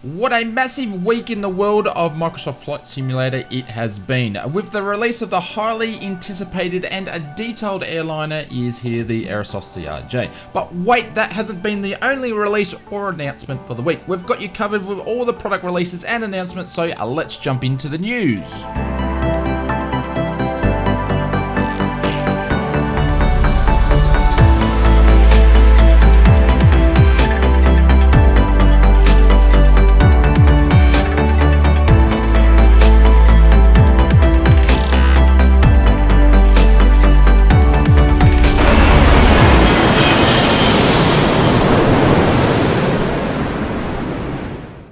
What a massive week in the world of Microsoft Flight Simulator it has been. With the release of the highly anticipated and a detailed airliner is here, the Aerosoft CRJ. But wait, that hasn't been the only release or announcement for the week. We've got you covered with all the product releases and announcements, so let's jump into the news.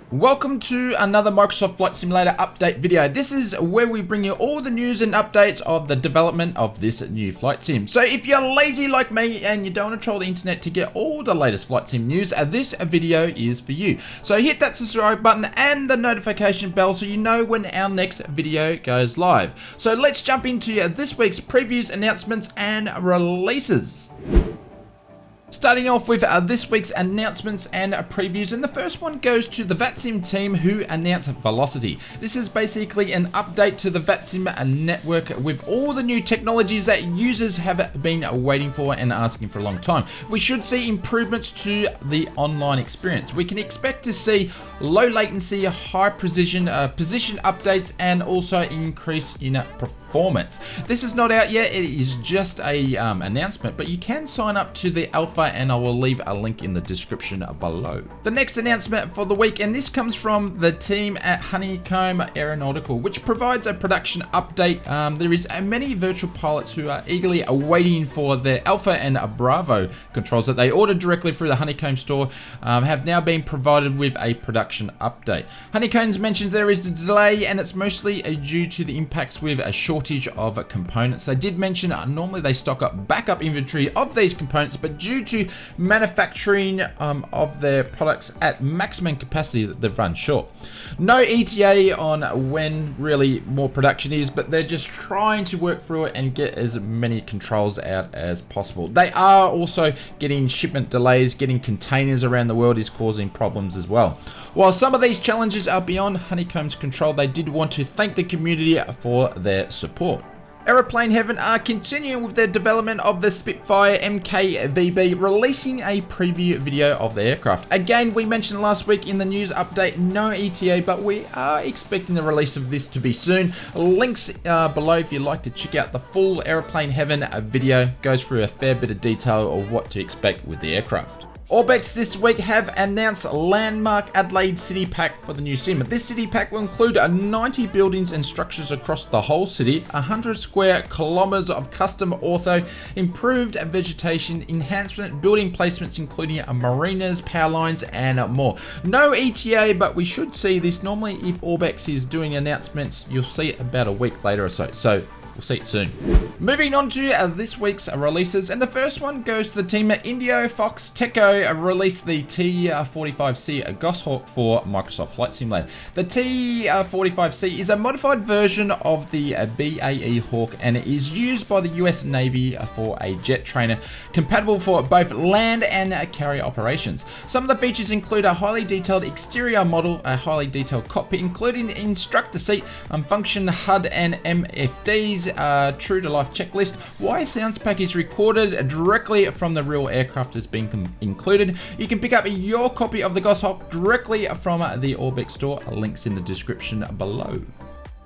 Welcome to another Microsoft Flight Simulator update video. This is where we bring you all the news and updates of the development of this new flight sim. So if you're lazy like me and you don't want to troll the internet to get all the latest flight sim news, this video is for you. So hit that subscribe button and the notification bell so you know when our next video goes live. So let's jump into this week's previews, announcements and releases. Starting off with this week's announcements and previews, and the first one goes to the VATSIM team who announced Velocity. This is basically an update to the VATSIM network with all the new technologies that users have been waiting for and asking for a long time. We should see improvements to the online experience. We can expect to see low latency, high precision position updates, and also increase in performance. This is not out yet, it is just a announcement, but you can sign up to the alpha and I will leave a link in the description below. The next announcement for the week, and this comes from the team at Honeycomb Aeronautical, which provides a production update. There is many virtual pilots who are eagerly awaiting for their Alpha and Bravo controls that they ordered directly through the Honeycomb store have now been provided with a production update. Honeycomb's mentioned there is a delay and it's mostly due to the impacts with a shortage of components. They did mention normally they stock up backup inventory of these components, but due to manufacturing of their products at maximum capacity that they've run short. No ETA on when really more production is, but they're just trying to work through it and get as many controls out as possible. They are also getting shipment delays, getting containers around the world is causing problems as well. While some of these challenges are beyond Honeycomb's control, they did want to thank the community for their support. Aeroplane Heaven are continuing with their development of the Spitfire MKVB, releasing a preview video of the aircraft. Again, we mentioned last week in the news update, no ETA, but we are expecting the release of this to be soon. Links below if you'd like to check out the full Aeroplane Heaven video. Goes through a fair bit of detail of what to expect with the aircraft. Orbex this week have announced Landmark Adelaide City Pack for the new sim. This city pack will include 90 buildings and structures across the whole city, 100 square kilometers of custom ortho, improved vegetation, enhancement, building placements including marinas, power lines and more. No ETA, but we should see this. Normally if Orbex is doing announcements, you'll see it about a week later or so. So we'll see it soon. Moving on to this week's releases, and the first one goes to the team at Indio Fox Teco released the T45C Goshawk for Microsoft Flight Simulator. The T45C is a modified version of the BAE Hawk and it is used by the US Navy for a jet trainer, compatible for both land and carrier operations. Some of the features include a highly detailed exterior model, a highly detailed cockpit including instructor seat, function HUD and MFDs, true to life checklist, why sounds package recorded directly from the real aircraft has been included. You can pick up your copy of the Goshawk directly from the Orbex store, links in the description below.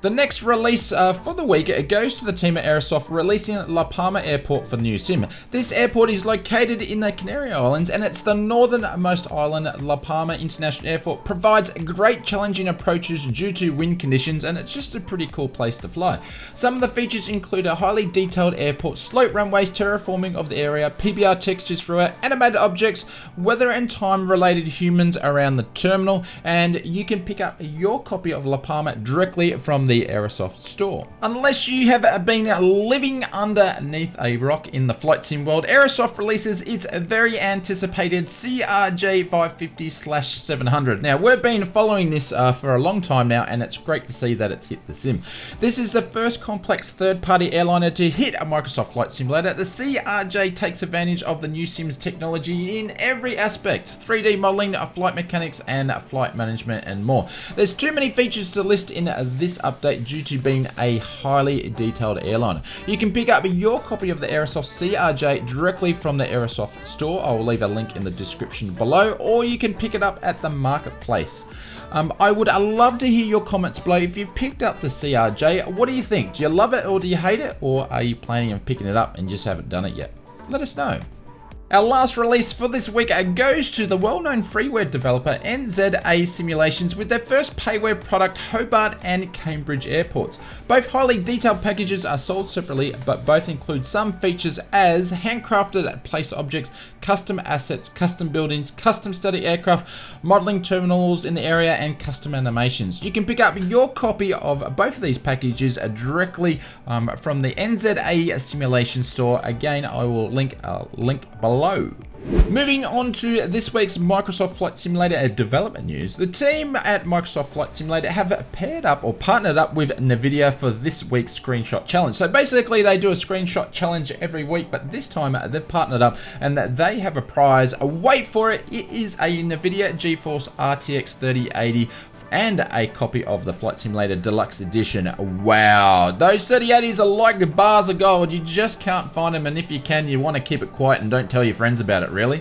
The next release for the week goes to the team at Aerosoft, releasing La Palma Airport for the new sim. This airport is located in the Canary Islands and it's the northernmost island. La Palma International Airport provides great challenging approaches due to wind conditions and it's just a pretty cool place to fly. Some of the features include a highly detailed airport, slope runways, terraforming of the area, PBR textures throughout, animated objects, weather and time related humans around the terminal, and you can pick up your copy of La Palma directly from the Aerosoft store. Unless you have been living underneath a rock in the flight sim world, Aerosoft releases its very anticipated CRJ 550/700. Now, we've been following this for a long time now, and it's great to see that it's hit the sim. This is the first complex third-party airliner to hit a Microsoft Flight Simulator. The CRJ takes advantage of the new Sims technology in every aspect: 3D modeling, flight mechanics, and flight management, and more. There's too many features to list in this update due to being a highly detailed airliner. You can pick up your copy of the Aerosoft CRJ directly from the Aerosoft store. I will leave a link in the description below, or you can pick it up at the marketplace. I would love to hear your comments below. If you've picked up the CRJ, what do you think? Do you love it or do you hate it? Or are you planning on picking it up and just haven't done it yet? Let us know. Our last release for this week goes to the well-known freeware developer NZA Simulations with their first payware product, Hobart and Cambridge airports. Both highly detailed packages are sold separately, but both include some features as handcrafted place objects, custom assets, custom buildings, custom study aircraft, modeling terminals in the area, and custom animations. You can pick up your copy of both of these packages directly from the NZA Simulation store. Again, I will link a link below. Moving on to this week's Microsoft Flight Simulator development news. The team at Microsoft Flight Simulator have paired up or partnered up with NVIDIA for this week's screenshot challenge. So basically they do a screenshot challenge every week, but this time they've partnered up and they have a prize. Wait for it. It is a NVIDIA GeForce RTX 3080 and a copy of the Flight Simulator Deluxe Edition. Wow, those 3080s are like bars of gold. You just can't find them, and if you can, you want to keep it quiet and don't tell your friends about it, really.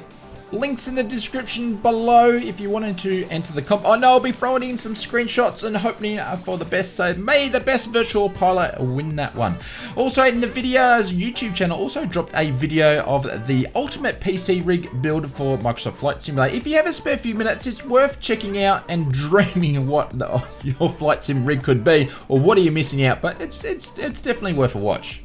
Links in the description below if you wanted to enter the comp. I know I'll be throwing in some screenshots and hoping for the best, so may the best virtual pilot win that one. Also, NVIDIA's YouTube channel also dropped a video of the ultimate PC rig build for Microsoft Flight Simulator. If you have a spare few minutes, it's worth checking out and dreaming what your flight sim rig could be, or what are you missing out, but it's definitely worth a watch.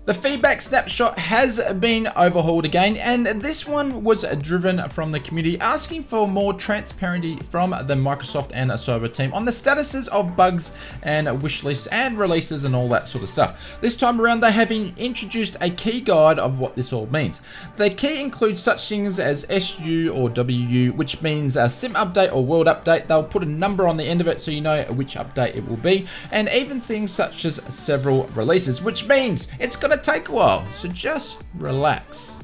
The feedback snapshot has been overhauled again, and this one was driven from the community asking for more transparency from the Microsoft and Asobo team on the statuses of bugs and wish lists and releases and all that sort of stuff. This time around, they have introduced a key guide of what this all means. The key includes such things as SU or WU, which means a sim update or world update. They'll put a number on the end of it so you know which update it will be, and even things such as several releases, which means it's going to take a while, so just relax.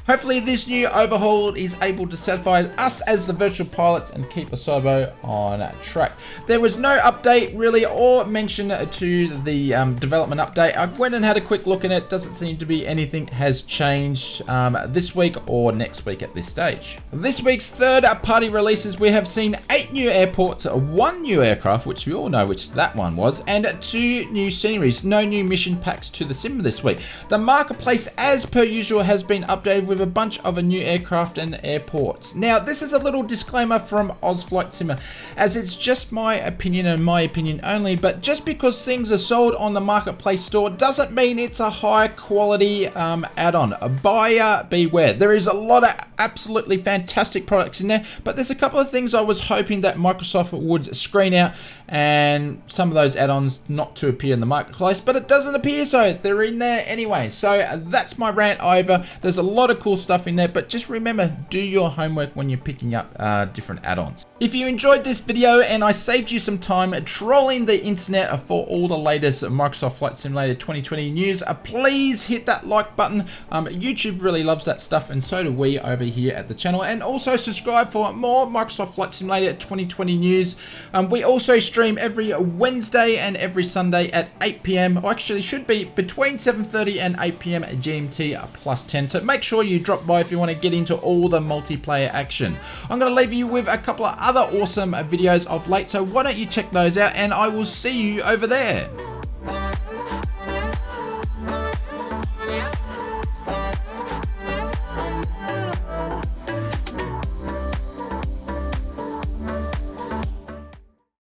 Hopefully this new overhaul is able to satisfy us as the virtual pilots and keep Asobo on track. There was no update really or mention to the development update. I went and had a quick look at it. Doesn't seem to be anything has changed this week or next week at this stage. This week's third party releases, we have seen 8 new airports, 1 new aircraft, which we all know which that one was, and 2 new sceneries. No new mission packs to the sim this week. The marketplace, as per usual, has been updated with a bunch of new aircraft and airports. Now, this is a little disclaimer from OzFlight Simmer, as it's just my opinion and my opinion only, but just because things are sold on the marketplace store doesn't mean it's a high quality add-on. Buyer beware. There is a lot of absolutely fantastic products in there, but there's a couple of things I was hoping that Microsoft would screen out, and some of those add-ons not to appear in the marketplace, but it doesn't appear so. They're in there anyway. So that's my rant over. There's a lot of cool stuff in there, but just remember, do your homework when you're picking up different add-ons. If you enjoyed this video and I saved you some time trolling the internet for all the latest Microsoft Flight Simulator 2020 news, please hit that like button. YouTube really loves that stuff, and so do we over here at the channel. And also subscribe for more Microsoft Flight Simulator 2020 news. We also stream every Wednesday and every Sunday at 8 PM, or actually should be between 7:30 and 8 PM GMT plus 10. So make sure you drop by if you want to get into all the multiplayer action. I'm going to leave you with a couple of other awesome videos of late, so why don't you check those out, and I will see you over there.